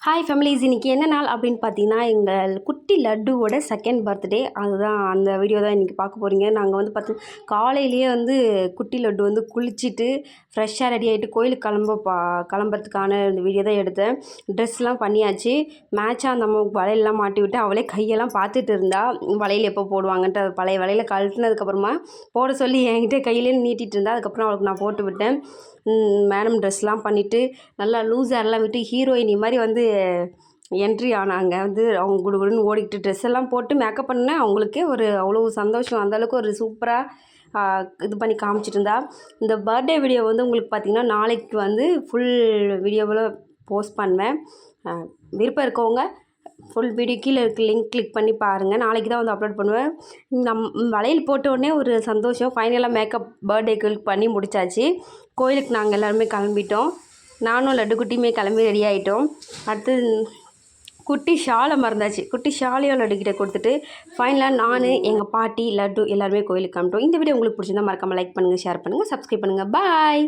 Hi families, இன்றைக்கி என்ன நாள் அப்படின்னு பார்த்தீங்கன்னா, எங்கள் குட்டி லட்டுவோட செகண்ட் பர்த்டே. அதுதான் அந்த வீடியோ தான் இன்றைக்கி பார்க்க போகிறீங்க. நாங்கள் வந்து காலையிலேயே வந்து குட்டி லட்டு வந்து குளிச்சுட்டு ஃப்ரெஷ்ஷாக ரெடி ஆகிட்டு கோயிலுக்கு கிளம்புறதுக்கான இந்த வீடியோ தான் எடுத்தேன். ட்ரெஸ்லாம் பண்ணியாச்சு. மேட்சாக அந்த அம்மாவுக்கு வளையல்லாம் மாட்டி விட்டு அவளே கையெல்லாம் பார்த்துட்டு இருந்தா, வளையல் எப்போ போடுவாங்கன்ட்டு. அது பழைய வளையல கழட்டினதுக்கப்புறமா போட சொல்லி என்கிட்ட கையிலே நீட்டிகிட்டு இருந்தா. அதுக்கப்புறம் அவளுக்கு நான் போட்டு விட்டேன். மேடம் ட்ரெஸ்லாம் பண்ணிவிட்டு நல்லா லூஸ் ஹேர்லாம் விட்டு ஹீரோயினி மாதிரி வந்து என்ட்ரி ஆனாங்க. வந்து அவங்க குடுகுடுன்னு ஓடிக்கிட்டு ட்ரெஸ் எல்லாம் போட்டு மேக்கப் பண்ணேன். அவங்களுக்கே ஒரு அவ்வளோ சந்தோஷம். அந்தளவுக்கு ஒரு சூப்பராக இது பண்ணி காமிச்சிட்டு இருந்தா. இந்த பர்த்டே வீடியோ வந்து உங்களுக்கு பார்த்திங்கன்னா நாளைக்கு வந்து ஃபுல் வீடியோவில் போஸ்ட் பண்ணுவேன். விருப்பம் இருக்கவங்க ஃபுல் வீடியோ கீழே இருக்க லிங்க் கிளிக் பண்ணி பாருங்கள். நாளைக்கு தான் வந்து அப்லோட் பண்ணுவேன். வளையல் போட்ட உடனே ஒரு சந்தோஷம். ஃபைனலாக மேக்கப் பர்த்டேக்கு பண்ணி முடித்தாச்சு. கோயிலுக்கு நாங்கள் எல்லாருமே கிளம்பிட்டோம். நானும் லட்டுக்குட்டியுமே கிளம்பி ரெடி ஆகிட்டோம். அடுத்து குட்டி ஷாலை மறந்தாச்சு. குட்டி ஷாலையும் லட்டுக்கிட்ட கொடுத்துட்டு ஃபைனலாக நான், எங்கள் பாட்டி, லட்டு எல்லாருமே கோயிலுக்கு கிளம்பிட்டோம். இந்த வீடியோ உங்களுக்கு பிடிச்சிருந்தா மறக்காமல் லைக் பண்ணுங்கள், ஷேர் பண்ணுங்கள், சப்ஸ்கிரைப் பண்ணுங்கள். பாய்.